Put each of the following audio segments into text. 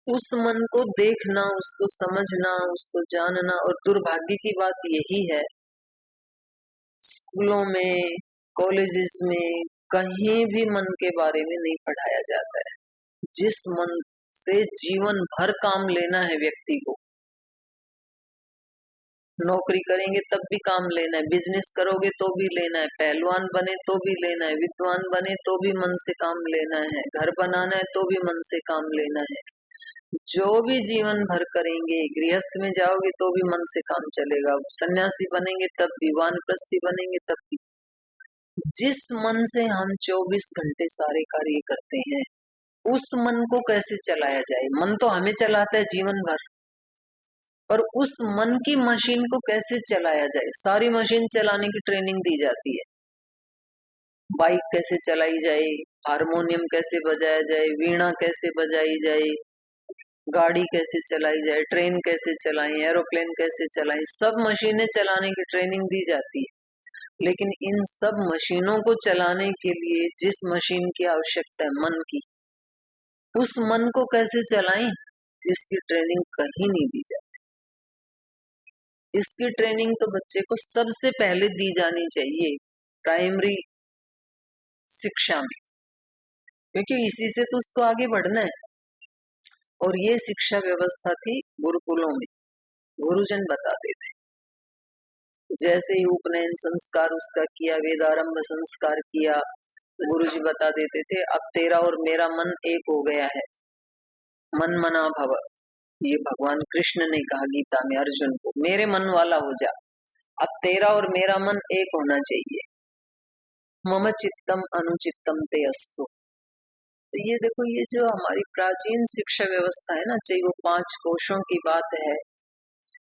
उस मन को देखना, उसको समझना, उसको जानना। और दुर्भाग्य की बात यही है, स्कूलों में, कॉलेजेस में कहीं भी मन के बारे में नहीं पढ़ाया जाता है। जिस मन से जीवन भर काम लेना है व्यक्ति को, नौकरी करेंगे तब भी काम लेना है, बिजनेस करोगे तो भी लेना है, पहलवान बने तो भी लेना है, विद्वान बने तो भी मन से काम लेना है, घर बनाना है तो भी मन से काम लेना है। जो भी जीवन भर करेंगे, गृहस्थ में जाओगे तो भी मन से काम चलेगा, सन्यासी बनेंगे तब भी, वानप्रस्थी बनेंगे तब भी। जिस मन से हम 24 घंटे सारे कार्य करते हैं, उस मन को कैसे चलाया जाए? मन तो हमें चलाता है जीवन भर, और उस मन की मशीन को कैसे चलाया जाए? सारी मशीन चलाने की ट्रेनिंग दी जाती है। बाइक कैसे चलाई जाए, हारमोनियम कैसे बजाया जाए, वीणा कैसे बजाई जाए, गाड़ी कैसे चलाई जाए, ट्रेन कैसे चलाएं, एरोप्लेन कैसे चलाएं, सब मशीनें चलाने की ट्रेनिंग दी जाती है। लेकिन इन सब मशीनों को चलाने के लिए जिस मशीन की आवश्यकता है, मन की, उस मन को कैसे चलाएं, इसकी ट्रेनिंग कहीं नहीं दी जाती। इसकी ट्रेनिंग तो बच्चे को सबसे पहले दी जानी चाहिए प्राइमरी शिक्षा में, क्योंकि इसी से तो उसको आगे बढ़ना है। और ये शिक्षा व्यवस्था थी गुरुकुलों में, गुरुजन बताते थे। जैसे ही उपनयन संस्कार उसका किया, वेदारंभ संस्कार किया, गुरुजी बता देते थे, अब तेरा और मेरा मन एक हो गया है, मन मना भव। ये भगवान कृष्ण ने कहा गीता में अर्जुन को, मेरे मन वाला हो जा, अब तेरा और मेरा मन एक होना चाहिए। मम चित्तम अनुचित्तम ते अस्तु। तो ये देखो, ये जो हमारी प्राचीन शिक्षा व्यवस्था है ना, चाहे वो 5 कोशों की बात है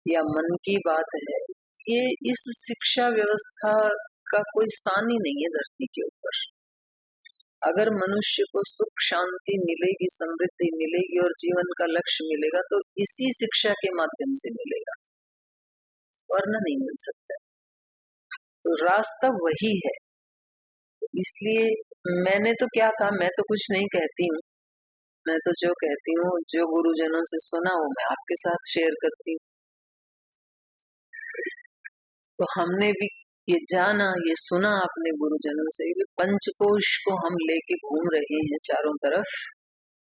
या मन की बात है, ये इस शिक्षा व्यवस्था का कोई सान ही नहीं है धरती के ऊपर। अगर मनुष्य को सुख शांति मिलेगी, समृद्धि मिलेगी और जीवन का लक्ष्य मिलेगा, तो इसी शिक्षा के माध्यम से मिलेगा, वरना नहीं मिल सकता। तो रास्ता वही है। इसलिए मैंने तो क्या कहा, मैं तो कुछ नहीं कहती हूँ, मैं तो जो कहती हूँ, जो गुरुजनों से सुना वो मैं आपके साथ शेयर करती हूँ। तो हमने भी ये जाना, ये सुना अपने गुरुजनों से, पंचकोश को हम लेके घूम रहे हैं चारों तरफ,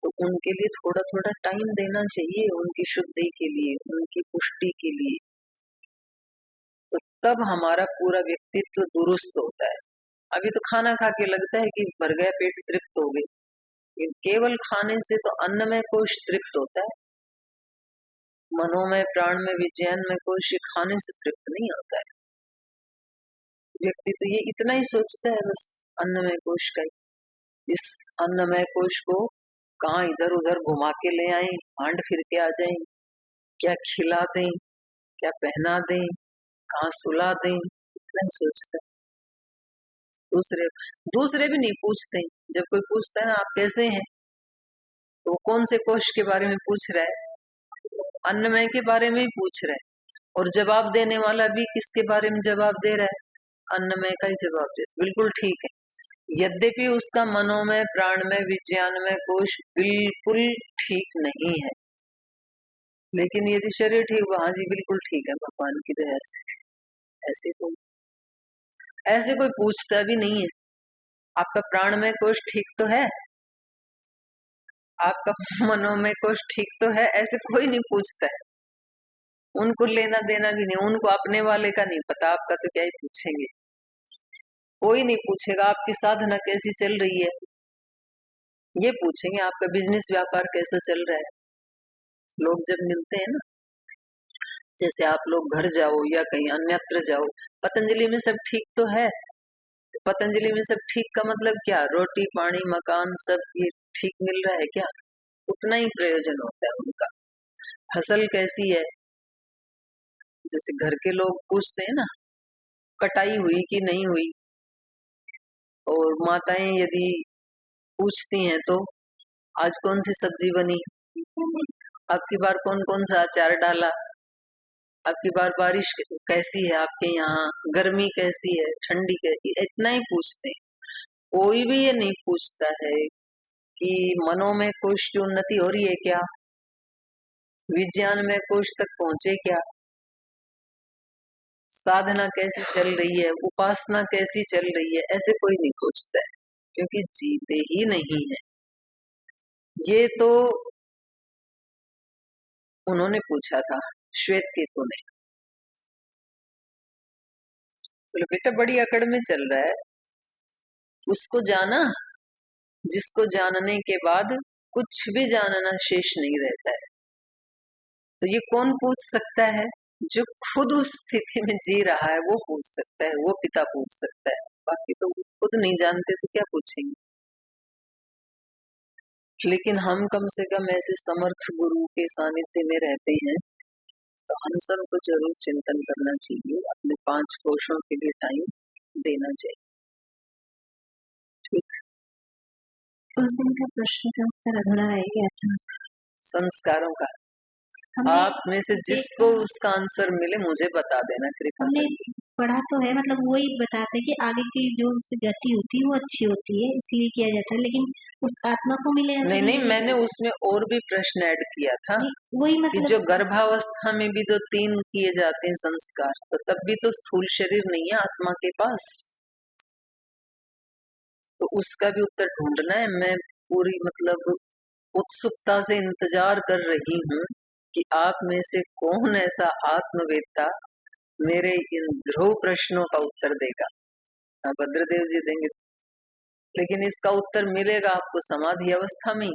तो उनके लिए थोड़ा थोड़ा टाइम देना चाहिए, उनकी शुद्धि के लिए, उनकी पुष्टि के लिए। तो तब हमारा पूरा व्यक्तित्व दुरुस्त होता है। अभी तो खाना खा के लगता है कि भर गया पेट, तृप्त हो गए। केवल खाने से तो अन्नमय कोश तृप्त होता है, मनोमय, प्राणमय, विज्ञानमय कोश खाने से तृप्त नहीं होता है। व्यक्ति तो ये इतना ही सोचता है बस अन्नमय कोश का ही। इस अन्नमय कोश को कहाँ इधर उधर घुमा के ले आए, भांड फिर के आ जाए, क्या खिला दें, क्या पहना दें, कहाँ सुला दें, इतना ही सोचता है। दूसरे भी नहीं पूछते। जब कोई पूछता है ना आप कैसे हैं, तो वो कौन से कोश के बारे में पूछ रहा है? अन्नमय के बारे में ही पूछ रहा है। और जवाब देने वाला भी किसके बारे में जवाब दे रहा है? अन्नमय का ही जवाब दे। बिल्कुल ठीक है, यद्यपि उसका मनोमय, प्राणमय, विज्ञानमय कोश बिल्कुल ठीक नहीं है, लेकिन यदि शरीर ठीक, वहां जी बिल्कुल ठीक है भगवान की दया से। ऐसे कोई पूछता भी नहीं है। आपका प्राणमय कोश ठीक तो है, आपका मनोमय कोश ठीक तो है, ऐसे कोई नहीं पूछता है। उनको लेना देना भी नहीं, उनको अपने वाले का नहीं पता, आपका तो क्या ही पूछेंगे। कोई नहीं पूछेगा आपकी साधना कैसी चल रही है, ये पूछेंगे आपका बिजनेस व्यापार कैसा चल रहा है। लोग जब मिलते हैं ना, जैसे आप लोग घर जाओ या कहीं अन्यत्र जाओ, पतंजलि में सब ठीक तो है, पतंजलि में सब ठीक का मतलब क्या? रोटी पानी मकान सब ये ठीक मिल रहा है क्या? उतना ही प्रयोजन होता है उनका। फसल कैसी है, जैसे घर के लोग पूछते हैं ना, कटाई हुई कि नहीं हुई, और माताएं यदि पूछती हैं तो आज कौन सी सब्जी बनी, अब की बार कौन कौन सा अचार डाला, अब की बार बारिश कैसी है आपके यहाँ, गर्मी कैसी है, ठंडी कैसी, इतना ही पूछते हैं। कोई भी ये नहीं पूछता है कि मनोमय कोश की उन्नति हो रही है क्या, विज्ञान में कोश तक पहुंचे क्या, साधना कैसी चल रही है, उपासना कैसी चल रही है, ऐसे कोई नहीं पूछता है, क्योंकि जीते ही नहीं है। ये तो उन्होंने पूछा था श्वेत केतु ने, बोले बेटा बड़ी अकड़ में चल रहा है, उसको जाना जिसको जानने के बाद कुछ भी जानना शेष नहीं रहता है। तो ये कौन पूछ सकता है, जो खुद उस स्थिति में जी रहा है वो पूछ सकता है, वो पिता पूछ सकता है, बाकी तो खुद नहीं जानते तो क्या पूछेंगे। लेकिन हम कम से कम ऐसे समर्थ गुरु के सानिध्य में रहते हैं, तो हम सबको जरूर चिंतन करना चाहिए, अपने 5 कोशों के लिए टाइम देना चाहिए। ठीक। उस दिन का प्रश्न का उत्तर अधूरा रह गया था, संस्कारों का। आप में से जिसको उसका आंसर मिले मुझे बता देना कृपया। हमने पढ़ा तो है, मतलब वही बताते कि आगे की जो उससे गति होती है वो अच्छी होती है, इसलिए किया जाता है, लेकिन उस आत्मा को मिले नहीं, मैंने उसमें और भी प्रश्न ऐड किया था, वही मतलब कि जो गर्भावस्था में भी तो 3 किए जाते हैं संस्कार, तो तब भी तो स्थूल शरीर नहीं है आत्मा के पास, तो उसका भी उत्तर ढूंढना है। मैं पूरी मतलब उत्सुकता से इंतजार कर रही हूँ कि आप में से कौन ऐसा आत्मवेत्ता मेरे इन ध्रुव प्रश्नों का उत्तर देगा। भद्रदेव जी देंगे, लेकिन इसका उत्तर मिलेगा आपको समाधि अवस्था में,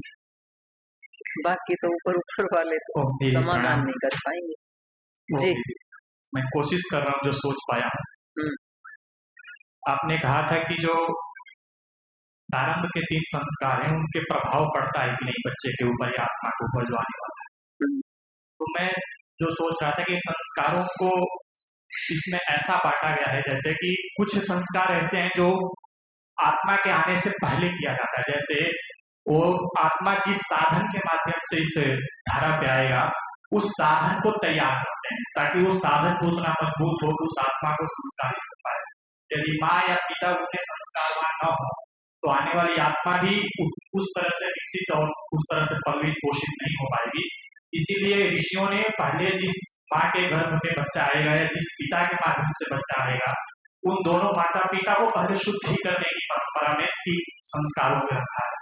बाकी तो ऊपर वाले तो समाधान नहीं कर पाएंगे। जी मैं कोशिश कर रहा हूँ जो सोच पाया। आपने कहा था कि जो प्रारंभ के 3 संस्कार हैं उनके प्रभाव पड़ता है कि नहीं बच्चे के ऊपर या आत्मा के ऊपर जो आने वाला है। तो मैं जो सोच रहा था कि संस्कारों को इसमें ऐसा बांटा गया है, जैसे कि कुछ संस्कार ऐसे हैं जो आत्मा के आने से पहले किया जाता है, जैसे वो आत्मा जिस साधन के माध्यम से इस धारा पे आएगा उस साधन को तैयार करते हैं, ताकि वो साधन को उतना मजबूत हो कि उस आत्मा को संस्कारित कर पाए। यदि माँ या पिता उतने संस्कारवान न हो तो आने वाली आत्मा भी उस तरह से विकसित और उस तरह से पल्वित पोषित नहीं हो पाएगी। इसीलिए ऋषियों ने पहले जिस माँ के गर्भ में बच्चा आएगा या जिस पिता के माध्यम से बच्चा आएगा, उन दोनों माता पिता को पहले शुद्धि करने की परंपरा में 3 संस्कारों को रखा है।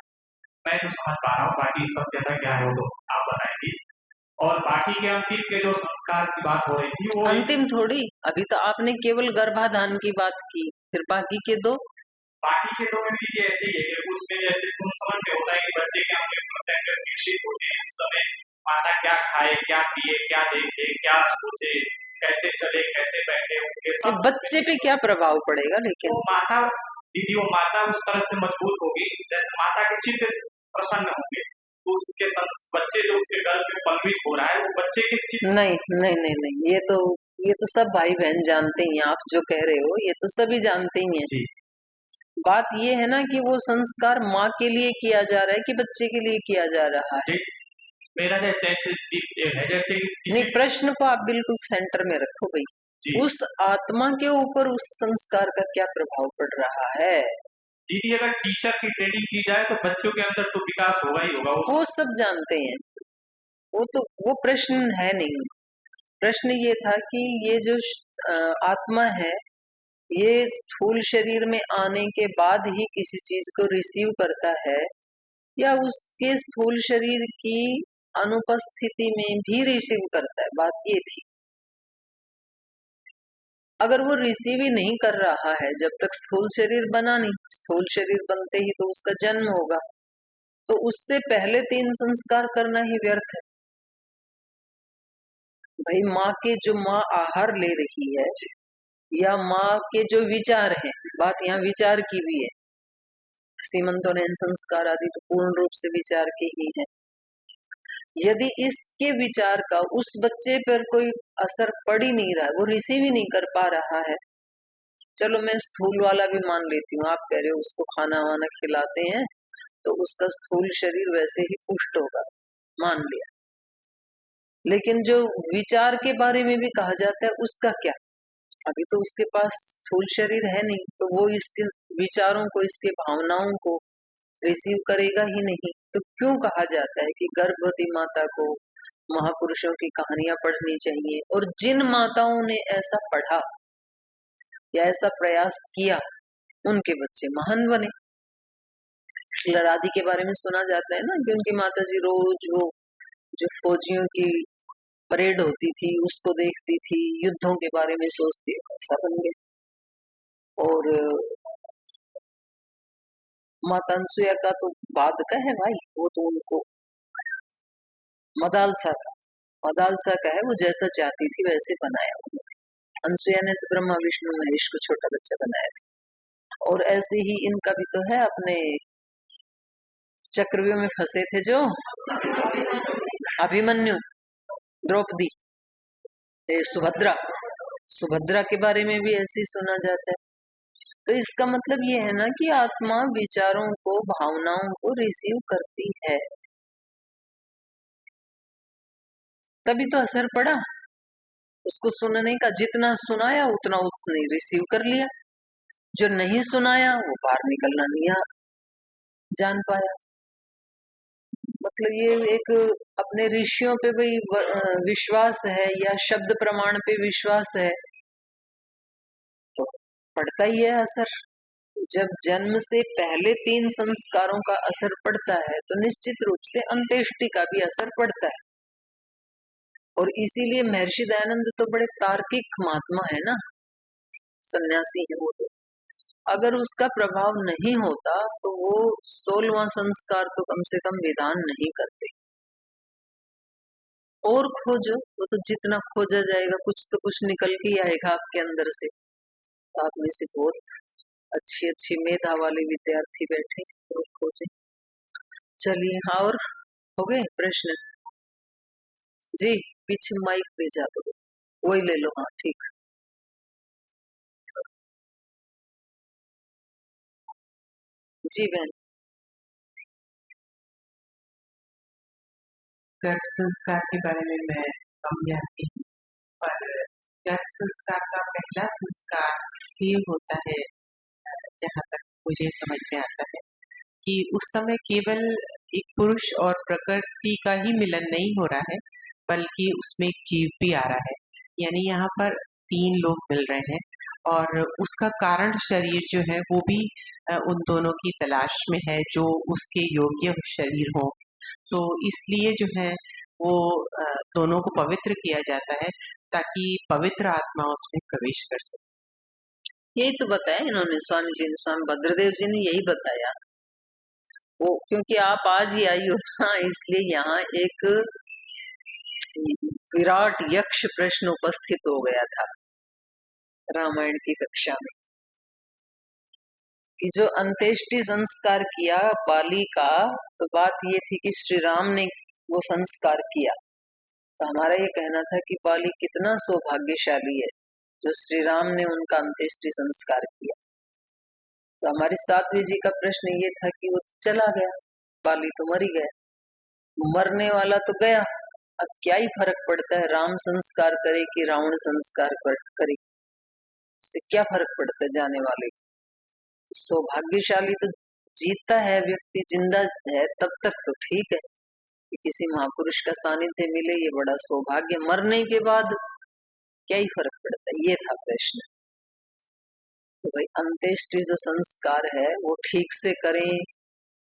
मैं तो समझ पा रहा हूँ, बाकी सत्यता क्या है वो तो आप बताएंगे। और बाकी के अंतिम के जो संस्कार की बात हो रही थी वो अंतिम थोड़ी, अभी तो आपने केवल गर्भाधान की बात की, फिर बाकी के 2 में भी ऐसे ही है कि उसमें जैसे तुम समझ में होता है कि बच्चे के अंदर विकसित होते हैं, उस समय माता क्या खाए, क्या पिए, क्या देखे, क्या सोचे, कैसे चले, कैसे बैठे, उनके सब बच्चे पे क्या प्रभाव पड़ेगा। लेकिन वो माता दीदी वो माता उस तरह से मजबूत होगी जैसे माता के चित्त प्रसन्न होंगे, तो उसके बच्चे जो उसके गर्भ में पल्वित हो रहा है वो बच्चे के चित्त नहीं, ये तो सब भाई बहन जानते ही हैं, आप जो कह रहे हो ये तो सभी जानते ही हैं। बात ये है ना कि वो संस्कार माँ के लिए किया जा रहा है कि बच्चे के लिए किया जा रहा है। मेरा जैसे नहीं, प्रश्न को आप बिल्कुल सेंटर में रखो भाई, उस आत्मा के ऊपर उस संस्कार का क्या प्रभाव पड़ रहा है। दीदी अगर टीचर की ट्रेनिंग की जाए तो बच्चों के अंदर तो विकास होगा ही होगा, वो सब जानते हैं, वो प्रश्न है नहीं। प्रश्न ये था कि ये जो आत्मा है ये स्थूल शरीर में आने के बाद ही किसी चीज को रिसीव करता है या उसके स्थूल शरीर की अनुपस्थिति में भी रिसीव करता है, बात ये थी। अगर वो रिसीव ही नहीं कर रहा है, जब तक स्थूल शरीर बना नहीं, स्थूल शरीर बनते ही तो उसका जन्म होगा, तो उससे पहले 3 संस्कार करना ही व्यर्थ है भाई। माँ के जो माँ आहार ले रही है या माँ के जो विचार हैं, बात यहाँ विचार की भी है, सीमंतोनयन संस्कार आदि तो पूर्ण रूप से विचार के ही है। यदि इसके विचार का उस बच्चे पर कोई असर पड़ ही नहीं रहा है, वो रिसीव ही नहीं कर पा रहा है, चलो मैं स्थूल वाला भी मान लेती हूँ, आप कह रहे हो उसको खाना वाना खिलाते हैं तो उसका स्थूल शरीर वैसे ही पुष्ट होगा, मान लिया। लेकिन जो विचार के बारे में भी कहा जाता है उसका क्या, अभी तो उसके पास स्थूल शरीर है नहीं, तो वो इसके विचारों को, इसके भावनाओं को रिसीव करेगा ही नहीं। तो क्यों कहा जाता है कि गर्भवती माता को महापुरुषों की कहानियां पढ़नी चाहिए। और जिन माताओं ने ऐसा पढ़ा या ऐसा प्रयास किया उनके बच्चे महान बने। लड़ादी के बारे में सुना जाता है ना कि उनकी माताजी रोज वो जो फौजियों की परेड होती थी उसको देखती थी, युद्धों के बारे में सोचती, ऐसा बन गए। और माता अनसुया का तो बाद का है भाई, वो तो उनको मदालसा का है, वो जैसा चाहती थी वैसे बनाया उन्होंने। अनसुया ने तो ब्रह्मा विष्णु महेश को छोटा बच्चा बनाया था। और ऐसे ही इनका भी तो है, अपने चक्रव्यूह में फंसे थे जो अभिमन्यु, द्रौपदी, सुभद्रा के बारे में भी ऐसे ही सुना जाता है। तो इसका मतलब ये है ना कि आत्मा विचारों को, भावनाओं को रिसीव करती है, तभी तो असर पड़ा। उसको सुनने का जितना सुनाया उतना उसने रिसीव कर लिया, जो नहीं सुनाया वो बाहर निकलना नहीं जान पाया। मतलब ये एक अपने ऋषियों पे भी विश्वास है या शब्द प्रमाण पे विश्वास है तो पड़ता ही है असर। जब जन्म से पहले 3 संस्कारों का असर पड़ता है तो निश्चित रूप से अंत्येष्टि का भी असर पड़ता है। और इसीलिए महर्षि दयानंद तो बड़े तार्किक महात्मा है ना, सन्यासी है वो तो। अगर उसका प्रभाव नहीं होता तो वो 16वां संस्कार तो कम से कम विधान नहीं करते। और खोजो, वो तो जितना खोजा जाएगा कुछ तो कुछ निकल के आएगा आपके अंदर से। आप में से बहुत अच्छी अच्छी मेधा वाले विद्यार्थी बैठे और खोजे। चलिए, हाँ, और हो गए प्रश्न? जी, पीछे माइक पे जा दो, वही ले लो। हाँ, ठीक। जी बहन। गर्भ संस्कार के बारे में मैं कम जानती हूँ, पर गर्भ संस्कार का पहला संस्कार इसलिए होता है, जहाँ तक मुझे समझ में आता है, कि उस समय केवल एक पुरुष और प्रकृति का ही मिलन नहीं हो रहा है, बल्कि उसमें एक जीव भी आ रहा है। यानी यहाँ पर 3 लोग मिल रहे हैं और उसका कारण शरीर जो है वो भी उन दोनों की तलाश में है जो उसके योग्य शरीर हो। तो इसलिए जो है वो दोनों को पवित्र किया जाता है ताकि पवित्र आत्मा उसमें प्रवेश कर सके। यही तो बताया इन्होंने, स्वामी जी ने, स्वामी भद्रदेव जी ने यही बताया। वो क्योंकि आप आज ही आई हो ना, इसलिए यहाँ एक विराट यक्ष प्रश्न उपस्थित हो गया था रामायण की कक्षा में, कि जो अंत्येष्टि संस्कार किया बाली का, तो बात ये थी कि श्री राम ने वो संस्कार किया। तो हमारा ये कहना था कि बाली कितना सौभाग्यशाली है जो श्री राम ने उनका अंत्येष्टि संस्कार किया। तो हमारी सात्वी जी का प्रश्न ये था कि वो चला गया, बाली तो मर ही गया, मरने वाला तो गया, अब क्या ही फर्क पड़ता है राम संस्कार करे कि रावण संस्कार करे, उससे क्या फर्क पड़ता है जाने वाले। तो सौभाग्यशाली तो जीता है व्यक्ति, जिंदा है तब तक तो ठीक है कि किसी महापुरुष का सानिध्य मिले, ये बड़ा सौभाग्य। मरने के बाद क्या ही फर्क पड़ता है, ये था प्रश्न। तो भाई अंत्येष्टि जो संस्कार है वो ठीक से करें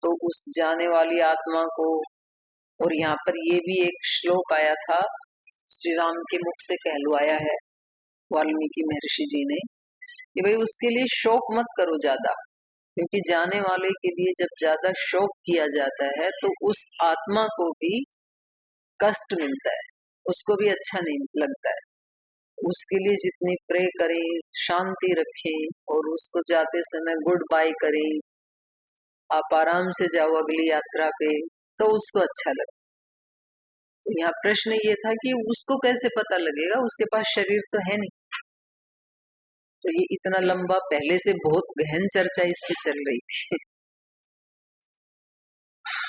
तो उस जाने वाली आत्मा को, और यहाँ पर ये भी एक श्लोक आया था, श्री राम के मुख से कहलवाया है वाल्मीकि महर्षि जी ने, कि भाई उसके लिए शोक मत करो ज्यादा, क्योंकि जाने वाले के लिए जब ज्यादा शोक किया जाता है तो उस आत्मा को भी कष्ट मिलता है, उसको भी अच्छा नहीं लगता है। उसके लिए जितनी प्रे करें, शांति रखें और उसको जाते समय गुड बाय करें, आप आराम से जाओ अगली यात्रा पे, तो उसको अच्छा लगे। तो यहाँ प्रश्न ये था कि उसको कैसे पता लगेगा, उसके पास शरीर तो है नहीं। तो ये इतना लंबा, पहले से बहुत गहन चर्चा इस पे चल रही थी।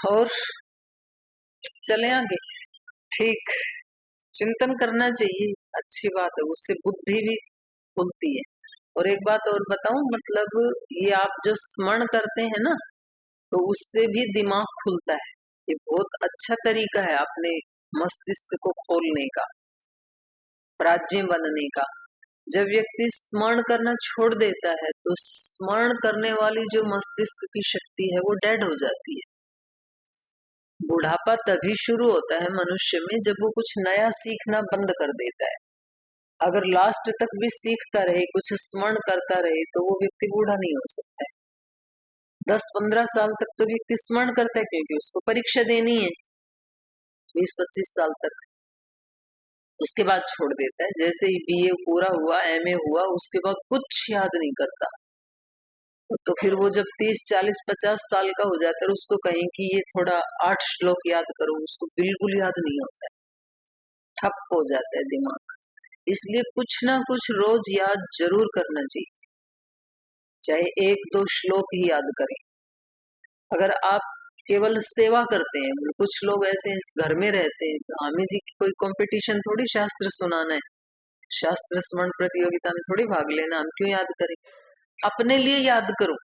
और चले आगे, ठीक, चिंतन करना चाहिए, अच्छी बात है, उससे बुद्धि भी खुलती है। और एक बात और बताऊं, मतलब ये आप जो स्मरण करते हैं ना, तो उससे भी दिमाग खुलता है। ये बहुत अच्छा तरीका है, आपने मस्तिष्क को खोलने का, प्राज्ञ बनने का। जब व्यक्ति स्मरण करना छोड़ देता है तो स्मरण करने वाली जो मस्तिष्क की शक्ति है वो डेड हो जाती है। बुढ़ापा तभी शुरू होता है मनुष्य में जब वो कुछ नया सीखना बंद कर देता है। अगर लास्ट तक भी सीखता रहे, कुछ स्मरण करता रहे, तो वो व्यक्ति बूढ़ा नहीं हो सकता है। 10-15 साल तक तो व्यक्ति स्मरण करता है क्योंकि उसको परीक्षा देनी है, 20-25 साल तक। उसके बाद छोड़ देता है। जैसे ही बीए पूरा हुआ, एमए हुआ, उसके बाद कुछ याद नहीं करता। तो फिर वो जब 30-40-50 साल का हो जाता है, उसको कहें कि ये थोड़ा 8 श्लोक याद करो, उसको बिल्कुल याद नहीं होता है, ठप हो जाता है दिमाग। इसलिए कुछ ना कुछ रोज याद जरूर करना चाहिए, चाहे 1-2 श्लोक ही याद करें। अगर आप केवल सेवा करते हैं, कुछ लोग ऐसे घर में रहते हैं, हमें जी कोई कंपटीशन थोड़ी शास्त्र सुनाना है, शास्त्र स्मरण प्रतियोगिता में थोड़ी भाग लेना, हम क्यों याद करें? अपने लिए याद करो,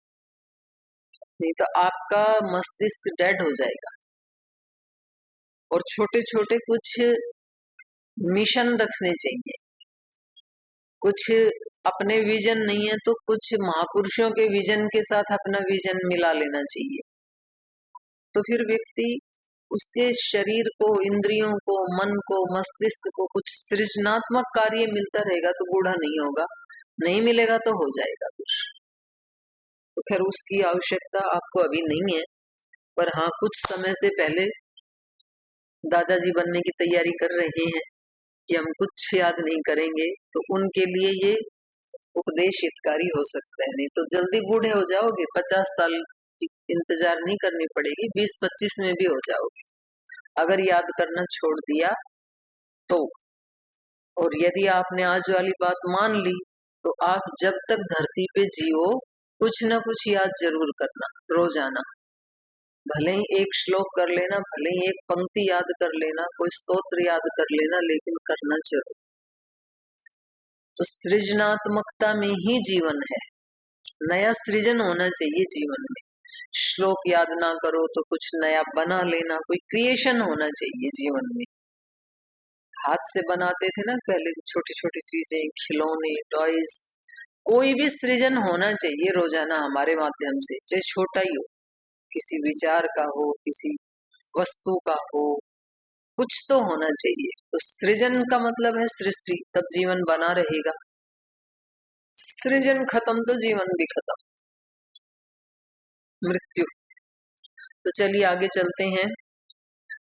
नहीं तो आपका मस्तिष्क डेड हो जाएगा। और छोटे छोटे कुछ मिशन रखने चाहिए। कुछ अपने विजन नहीं है तो कुछ महापुरुषों के विजन के साथ अपना विजन मिला लेना चाहिए। तो फिर व्यक्ति उसके शरीर को, इंद्रियों को, मन को, मस्तिष्क को कुछ सृजनात्मक कार्य मिलता रहेगा तो बूढ़ा नहीं होगा, नहीं मिलेगा तो हो जाएगा कुछ। तो खैर उसकी आवश्यकता आपको अभी नहीं है, पर हाँ कुछ समय से पहले दादाजी बनने की तैयारी कर रहे हैं कि हम कुछ याद नहीं करेंगे, तो उनके लिए ये उपदेश हितकारी हो सकता है। नहीं तो जल्दी बूढ़े हो जाओगे, 50 साल की इंतजार नहीं करनी पड़ेगी, 20-25 में भी हो जाओगे अगर याद करना छोड़ दिया तो। और यदि आपने आज वाली बात मान ली तो आप जब तक धरती पे जियो कुछ ना कुछ याद जरूर करना रोजाना। भले ही 1 श्लोक कर लेना, भले ही 1 पंक्ति याद कर लेना, कोई स्तोत्र याद कर लेना, लेकिन करना जरूर। तो सृजनात्मकता में ही जीवन है, नया सृजन होना चाहिए जीवन में। श्लोक याद ना करो तो कुछ नया बना लेना, कोई क्रिएशन होना चाहिए जीवन में। हाथ से बनाते थे ना पहले छोटी छोटी चीजें, खिलौने, टॉयज, कोई भी सृजन होना चाहिए रोजाना हमारे माध्यम से, चाहे छोटा ही हो, किसी विचार का हो, किसी वस्तु का हो, कुछ तो होना चाहिए। तो सृजन का मतलब है सृष्टि, तब जीवन बना रहेगा। सृजन खत्म तो जीवन भी खत्म, मृत्यु। तो चलिए आगे चलते हैं।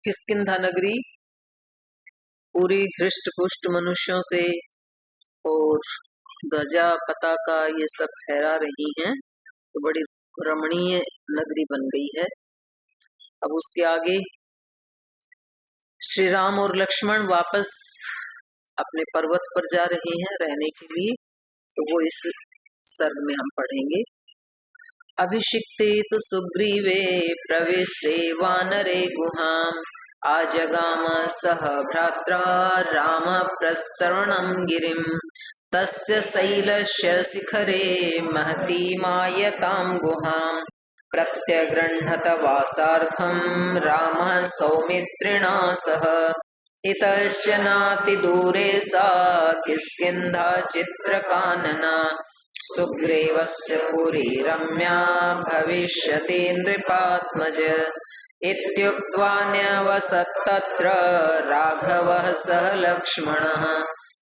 किष्किंधा नगरी पूरी हृष्ट पुष्ट मनुष्यों से और ध्वजा पताका ये सब फहरा रही हैं, तो बड़ी रमणीय नगरी बन गई है। अब उसके आगे श्री राम और लक्ष्मण वापस अपने पर्वत पर जा रहे हैं रहने के लिए, तो वो इस सर्ग में हम पढ़ेंगे। अभिषिक्ते तो सुग्रीवे प्रविष्टे वानरे गुहाम आजगाम सह भ्रात्रा राम प्रसरणं गिरिम तस्य शैलस्य शिखरे महती मायतां गुहां प्रत्यगृह्णत वासार्थं रामः सौमित्रिणा सह इतश्च नातिदूरे सा किष्किन्धा चित्रकानना सुग्रीवस्य पुरी रम्या भविष्यति नृपात्मज इत्युक्त्वा न्यवसत्तत्र राघवः सह लक्ष्मणः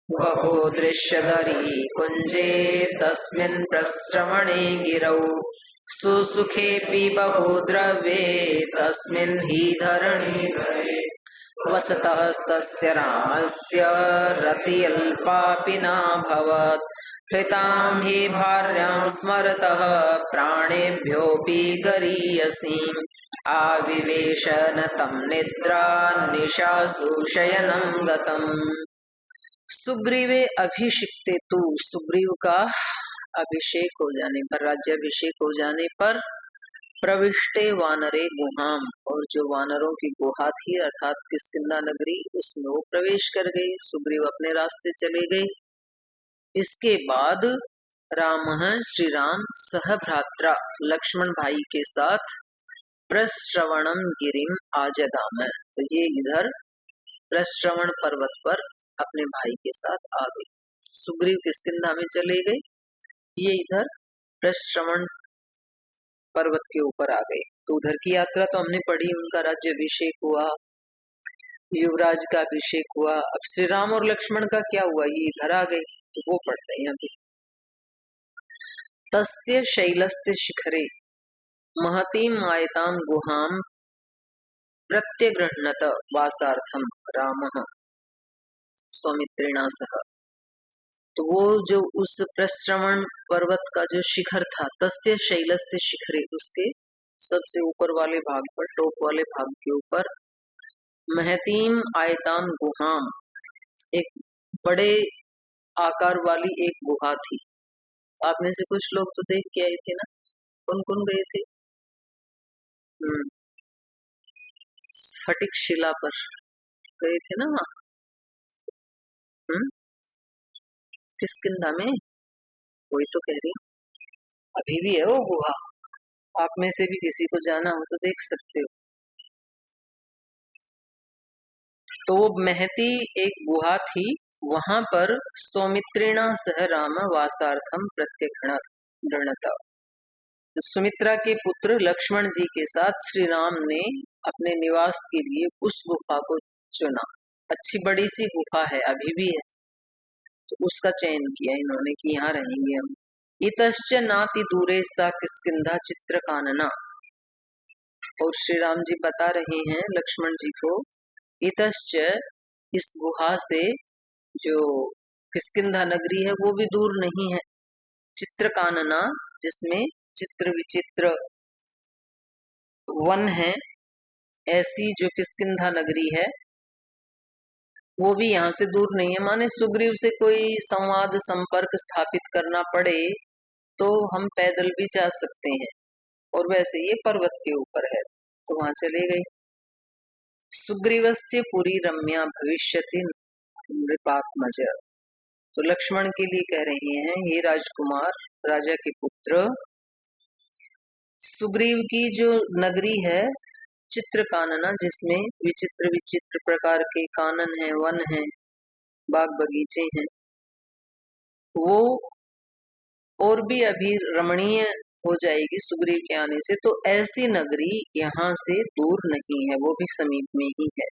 बभो दृश्यधरी कुञ्जे तस्मिन् प्रस्रवणे गिरौ सुसुखेऽपि बहु द्रव्ये तस्मिन् हि धरणी वसतः तस्य रामस्य रतिरल्पापि नाभवत् हृतां हि भार्यां स्मरतः प्राणेभ्योऽपि गरीयसीम् आविवेश न तं निद्रा निशासु शयनं गतम्। सुग्रीवे अभिषिक्ते तु, सुग्रीव का अभिषेक हो जाने पर, राज्याभिषेक हो जाने पर प्रविष्टे वानरे गुहाम, और जो वानरों की गुहा थी अर्थात किष्किंधा नगरी, उसमें वो प्रवेश कर गए। सुग्रीव अपने रास्ते चले गए। इसके बाद राम श्री राम सह भ्रात्रा लक्ष्मण भाई के साथ प्रश्रवणम गिरिम आजगाम, तो ये इधर प्रश्रवण पर्वत पर अपने भाई के साथ आ गई। सुग्रीव किष्किंधा में चले गए, ये इधर प्रश्रवण पर्वत के ऊपर आ गए। तो उधर की यात्रा तो हमने पढ़ी, उनका राज्याभिषेक हुआ, युवराज का अभिषेक हुआ। अब श्री राम और लक्ष्मण का क्या हुआ, ये इधर आ गए, तो वो पढ़ रहे हैं अभी। तस्य शैलस्य शिखरे महतीं आयतां गुहां प्रत्यगृह्णत वासार्थम रामः सौमित्रेणा सह। तो वो जो उस प्रश्रवण पर्वत का जो शिखर था, तस्य शैलस्य शिखरे, उसके सबसे ऊपर वाले भाग पर, टॉप वाले भाग के ऊपर, महतीम आयतान गुहाम, एक बड़े आकार वाली एक गुहा थी। आप में से कुछ लोग तो देख के आए थे ना, कौन कौन गए थे? स्फटिक शिला पर गए थे ना वहाँ, किष्किंधा में, वही तो कह रही हूँ। अभी भी है वो गुहा, आप में से भी किसी को जाना हो तो देख सकते हो। तो वो महती एक गुहा थी, वहां पर सौमित्रेणा सह राम वासार्थम प्रत्यगृह्णत। तो सुमित्रा के पुत्र लक्ष्मण जी के साथ श्री राम ने अपने निवास के लिए उस गुफा को चुना। अच्छी बड़ी सी गुफा है, अभी भी है, तो उसका चयन किया इन्होंने कि यहाँ रहेंगे हम। इतश्च नाति दूरे सा किष्किंधा चित्रकानना। और श्री राम जी बता रहे हैं लक्ष्मण जी को, इतश्च, इस गुहा से जो किष्किंधा नगरी है वो भी दूर नहीं है। चित्रकानना, जिसमें चित्र विचित्र वन है, ऐसी जो किष्किंधा नगरी है वो भी यहाँ से दूर नहीं है। माने सुग्रीव से कोई संवाद संपर्क स्थापित करना पड़े तो हम पैदल भी जा सकते हैं, और वैसे ये पर्वत के ऊपर है, तो वहां चले गए। सुग्रीवस्य पुरी रम्या भविष्यति नृपात्मज। तो लक्ष्मण के लिए कह रहे हैं, हे राजकुमार, राजा के पुत्र, सुग्रीव की जो नगरी है चित्रकानना, जिसमें विचित्र विचित्र प्रकार के कानन हैं, वन हैं, बाग बगीचे हैं, वो और भी अभी रमणीय हो जाएगी सुग्रीव के आने से। तो ऐसी नगरी यहाँ से दूर नहीं है, वो भी समीप में ही है।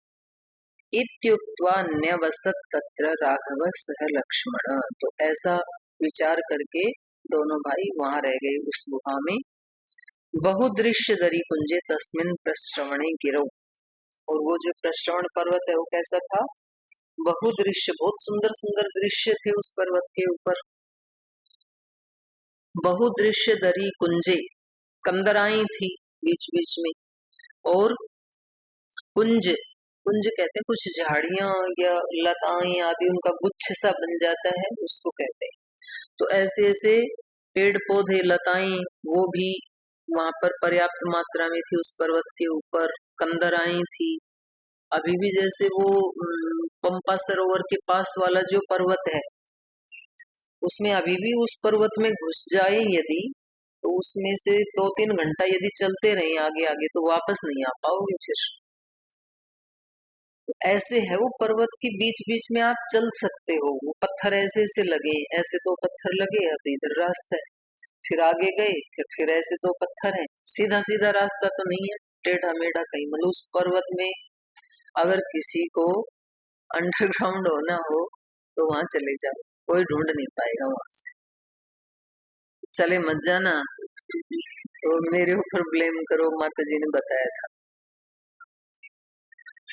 इत्युक्त्वा न्यवसत तत्र राघव सह लक्ष्मण। तो ऐसा विचार करके दोनों भाई वहां रह गए उस गुहा में। बहुदृश्य दरी कुंजे तस्मिन प्रश्रवणे गिरौ। और वो जो प्रश्रवण पर्वत है वो कैसा था? बहुदृश्य, बहुत सुंदर सुंदर दृश्य थे उस पर्वत के ऊपर। बहुदृश्य दरी कुंजे, कंदराई थी बीच बीच में, और कुंज, कुंज कहते हैं कुछ झाड़ियां या लताएं आदि, उनका गुच्छ सा बन जाता है, उसको कहते हैं। तो ऐसे ऐसे पेड़ पौधे, लताएं, वो भी वहां पर पर्याप्त मात्रा में थी उस पर्वत के ऊपर। कंदराएं थी। अभी भी जैसे वो पंपा सरोवर के पास वाला जो पर्वत है, उसमें अभी भी उस पर्वत में घुस जाए यदि, तो उसमें से 2-3 घंटा यदि चलते रहे आगे आगे तो वापस नहीं आ पाओगे फिर। तो ऐसे है वो पर्वत के बीच बीच में आप चल सकते हो। वो पत्थर ऐसे ऐसे लगे, ऐसे 2 पत्थर लगे, अब इधर रास्ता है, फिर आगे गए, फिर ऐसे 2 पत्थर हैं। सीधा सीधा रास्ता तो नहीं है, टेढ़ा मेढ़ा कहीं। मतलब उस पर्वत में अगर किसी को अंडरग्राउंड होना हो तो वहां चले जाओ, कोई ढूंढ नहीं पाएगा वहां से। चले मत जाना तो मेरे ऊपर ब्लेम करो, माता जी ने बताया था।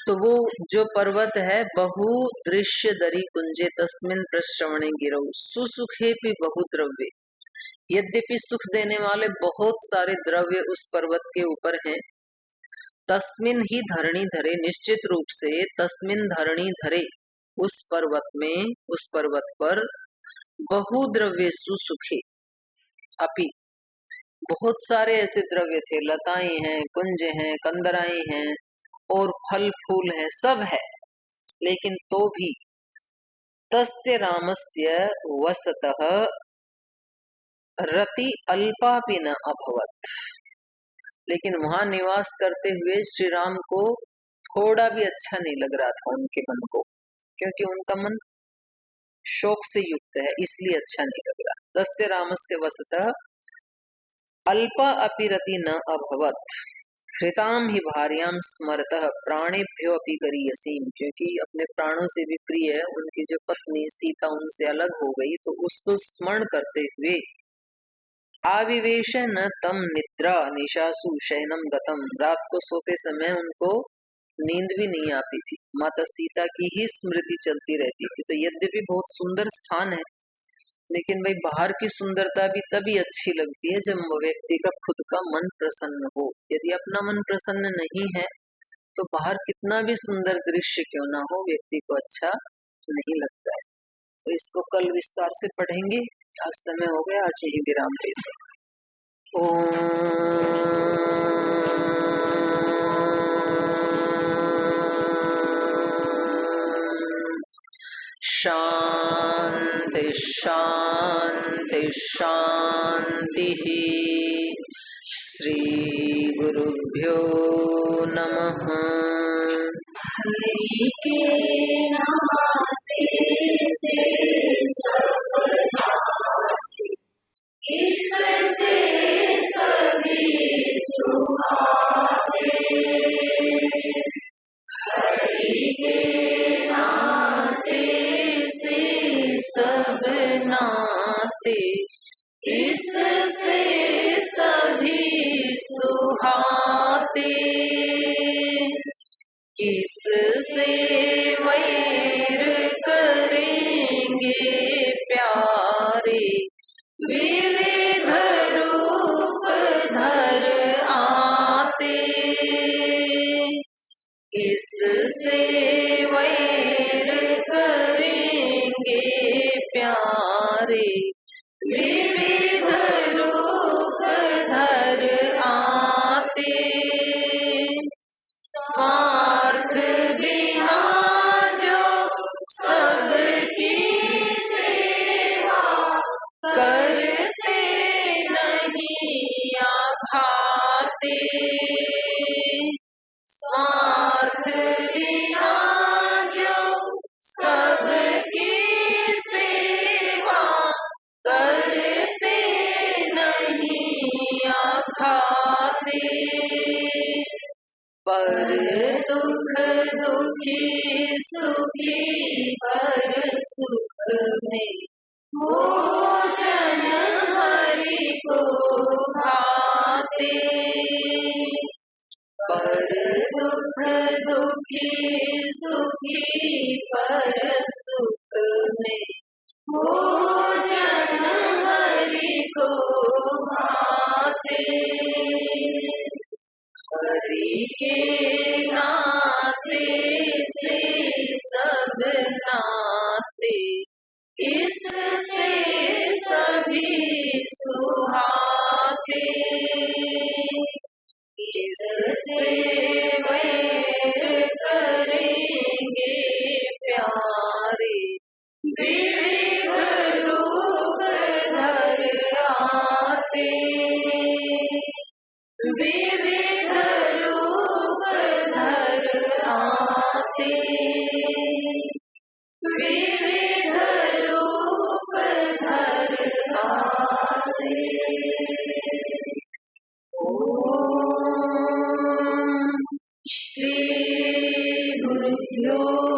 तो वो जो पर्वत है, बहु दृश्य दरी कुंजे तस्मिन प्रश्रवणे गिरौ सुसुखे भी बहु द्रव्य। यद्यपि सुख देने वाले बहुत सारे द्रव्य उस पर्वत के ऊपर हैं। तस्मिन ही धरणी धरे, निश्चित रूप से तस्मिन धरणी धरे, उस पर्वत में, उस पर्वत पर बहु द्रव्य सुसुखे अपि, बहुत सारे ऐसे द्रव्य थे, लताएं हैं, कुंज हैं, कंदराएं हैं, और फल फूल है, सब है। लेकिन तो भी तस्य रामस्य वसतः रति अल्पापि न अभवत। लेकिन वहां निवास करते हुए श्री राम को थोड़ा भी अच्छा नहीं लग रहा था उनके मन को, क्योंकि उनका मन शोक से युक्त है, इसलिए अच्छा नहीं लग रहा। तस्य रामस्य वसतः अल्पा अपि रति न अभवत् हृताम ही भार्याम स्मरतः प्राणेभ्यो अपि गरीयसीम, क्योंकि अपने प्राणों से भी प्रिय है उनकी जो पत्नी सीता उनसे अलग हो गई, तो उसको स्मरण करते हुए आविवेश न तम निद्रा निशासु शयनम गतम, रात को सोते समय उनको नींद भी नहीं आती थी, माता सीता की ही स्मृति चलती रहती थी। तो यद्यपि बहुत सुंदर स्थान है, लेकिन भाई बाहर की सुंदरता भी तभी अच्छी लगती है जब व्यक्ति का खुद का मन प्रसन्न हो। यदि अपना मन प्रसन्न नहीं है तो बाहर कितना भी सुंदर दृश्य क्यों ना हो, व्यक्ति को अच्छा नहीं लगता है। तो इसको कल विस्तार से पढ़ेंगे, आज समय हो गया, आज ही विराम लेते हैं। शांति शांति शांति। श्री गुरुभ्यो नमः। हरि के नाते से सब नाते, इससे सभी सुहाते। हरि के नाते से सब नाते, इससे सभी सुहाते। किससे वैर करेंगे प्यारे, विविध रूप धर आते। किससे वैर करेंगे प्यारे, विविध रूप धर आते। स्वार्थ बिना जो सबकी सेवा करते नहीं आघाते। स्वार्थ बिना जो सबकी सेवा करते नहीं आघाते। पर दुख दुखी सुखी पर सुख में, भोजन हरि को भाते। पर दुख दुखी सुखी पर सुख में, भोजन हरि को भाते। हरि के नाते से सब नाते, इससे सभी सुहाते। इससे वैर करेंगे प्यारे, विविध रूप धर आते। विविध रूप धर आते। विविध रूप धर आते। ओम श्री गुरुभ्यो